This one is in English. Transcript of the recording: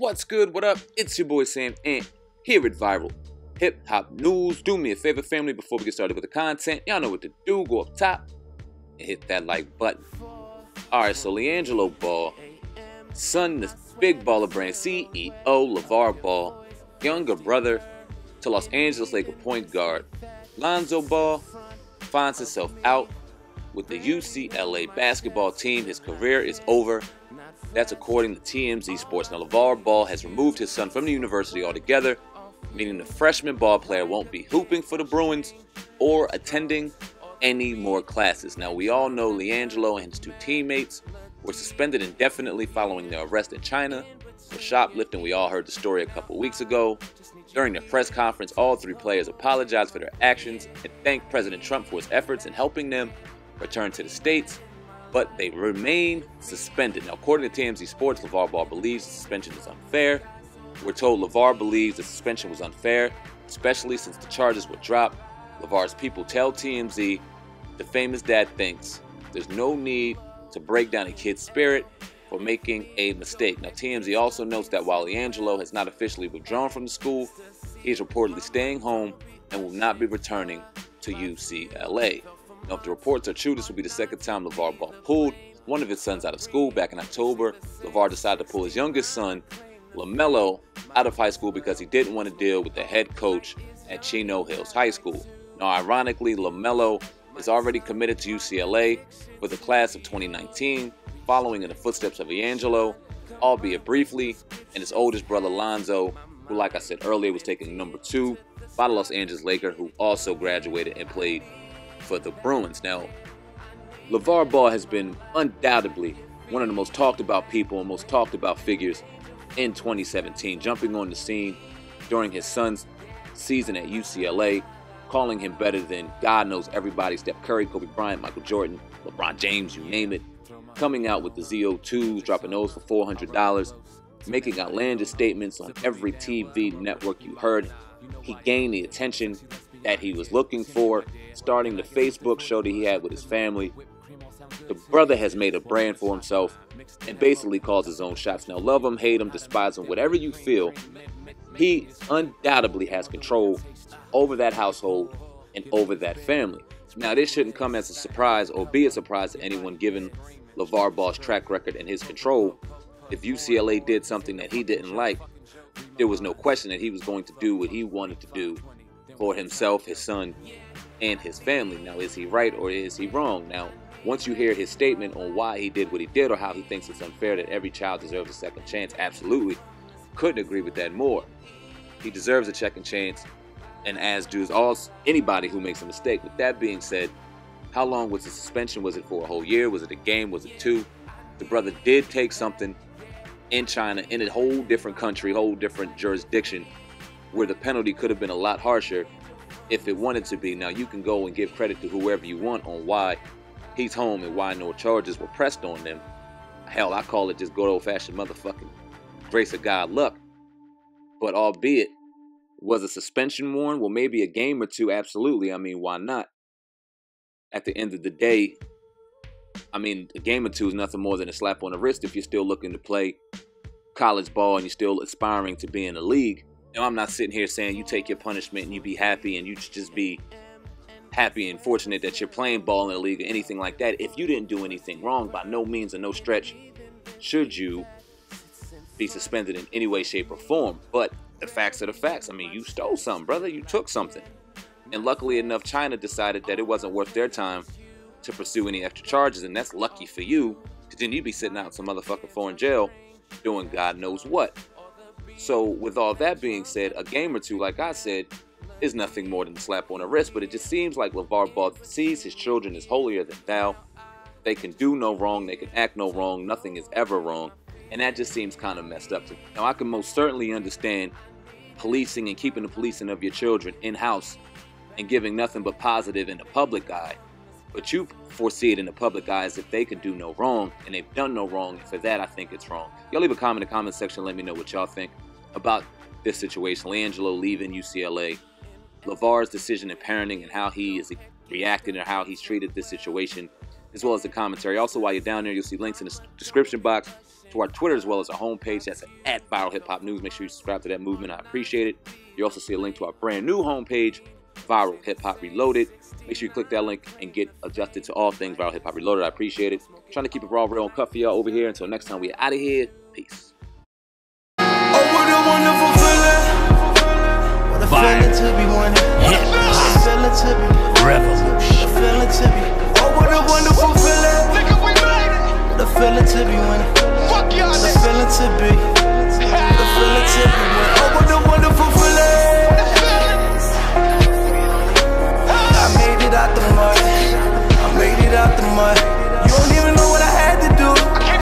What's good? What up? It's your boy Sam, and here at Viral Hip Hop News. Do me a favor, family, before we get started with the content. Y'all know what to do. Go up top and hit that like button. Alright, so LiAngelo Ball, son, the big baller brand CEO, Lavar Ball, younger brother to Los Angeles Lakers point guard LiAngelo Ball, finds himself out with the UCLA basketball team. His career is over. That's according to TMZ Sports. Now, Lavar Ball has removed his son from the university altogether, meaning the freshman ball player won't be hooping for the Bruins or attending any more classes. Now, we all know LiAngelo and his two teammates were suspended indefinitely following their arrest in China for shoplifting. We all heard the story a couple weeks ago. During the press conference, all three players apologized for their actions and thanked President Trump for his efforts in helping them return to the States, but they remain suspended. Now, according to TMZ Sports, Lavar Ball believes the suspension is unfair. We're told Lavar believes the suspension was unfair, especially since the charges were dropped. Lavar's people tell TMZ the famous dad thinks there's no need to break down a kid's spirit for making a mistake. Now, TMZ also notes that while LiAngelo has not officially withdrawn from the school, he's reportedly staying home and will not be returning to UCLA. Now, if the reports are true, this will be the second time Lavar Ball pulled one of his sons out of school. Back in October, Lavar decided to pull his youngest son, LaMelo, out of high school because he didn't want to deal with the head coach at Chino Hills High School. Now, ironically, LaMelo is already committed to UCLA for the class of 2019, following in the footsteps of LiAngelo, albeit briefly, and his oldest brother, Lonzo, who, like I said earlier, was taken number 2 by the Los Angeles Lakers, who also graduated and played for the Bruins. Now, Lavar Ball has been undoubtedly one of the most talked about people and most talked about figures in 2017, jumping on the scene during his son's season at UCLA, calling him better than God knows everybody: Steph Curry, Kobe Bryant, Michael Jordan, LeBron James, you name it. Coming out with the ZO2s, dropping those for $400, making outlandish statements on every TV network you heard. He gained the attention that he was looking for, starting the Facebook show that he had with his family. The brother has made a brand for himself and basically calls his own shots. Now, love him, hate him, despise him, whatever you feel, he undoubtedly has control over that household and over that family. Now, this shouldn't come as a surprise or be a surprise to anyone given Lavar Ball's track record and his control. If UCLA did something that he didn't like, there was no question that he was going to do what he wanted to do for himself, his son, and his family. Now, is he right or is he wrong? Now, once you hear his statement on why he did what he did or how he thinks it's unfair that every child deserves a second chance, absolutely. Couldn't agree with that more. He deserves a second chance, and as does anybody who makes a mistake. With that being said, how long was the suspension? Was it for a whole year? Was it a game? Was it 2? The brother did take something in China, in a whole different country, whole different jurisdiction, where the penalty could have been a lot harsher if it wanted to be. Now, you can go and give credit to whoever you want on why he's home and why no charges were pressed on them. Hell, I call it just good old-fashioned motherfucking grace of God luck. But albeit, was a suspension warned? Well, maybe a game or 2, absolutely. I mean, why not? At the end of the day, I mean, a game or 2 is nothing more than a slap on the wrist if you're still looking to play college ball and you're still aspiring to be in the league. Now, I'm not sitting here saying you take your punishment and you be happy and you just be happy and fortunate that you're playing ball in the league or anything like that. If you didn't do anything wrong, by no means and no stretch should you be suspended in any way, shape, or form. But the facts are the facts. I mean, you stole something, brother. You took something. And luckily enough, China decided that it wasn't worth their time to pursue any extra charges, and that's lucky for you, because then you'd be sitting out in some motherfucking foreign jail doing God knows what. So with all that being said, a game or 2, like I said, is nothing more than a slap on the wrist, but it just seems like Lavar Ball sees his children as holier than thou. They can do no wrong, they can act no wrong, nothing is ever wrong, and that just seems kind of messed up to me. Now, I can most certainly understand policing and keeping the policing of your children in-house and giving nothing but positive in the public eye, but you foresee it in the public eye as if they could do no wrong, and they've done no wrong, and for that, I think it's wrong. Y'all leave a comment in the comment section, let me know what y'all think about this situation. LiAngelo leaving UCLA, Lavar's decision in parenting and how he is reacting or how he's treated this situation, as well as the commentary. Also, while you're down there, you'll see links in the description box to our Twitter as well as our homepage. That's at Viral Hip Hop News. Make sure you subscribe to that movement. I appreciate it. You also see a link to our brand new homepage, Viral Hip Hop Reloaded. Make sure you click that link and get adjusted to all things Viral Hip Hop Reloaded. I appreciate it. I'm trying to keep it raw, real, and cut for y'all over here. Until next time, we are out of here. Peace. Oh, what a wonderful feeling. What a feeling to be winning. What a feeling to be revolution. What a feeling to be. Oh, what a wonderful feeling. Nigga, we made it. What a feeling to be winning. Fuck y'all. What a feeling to be.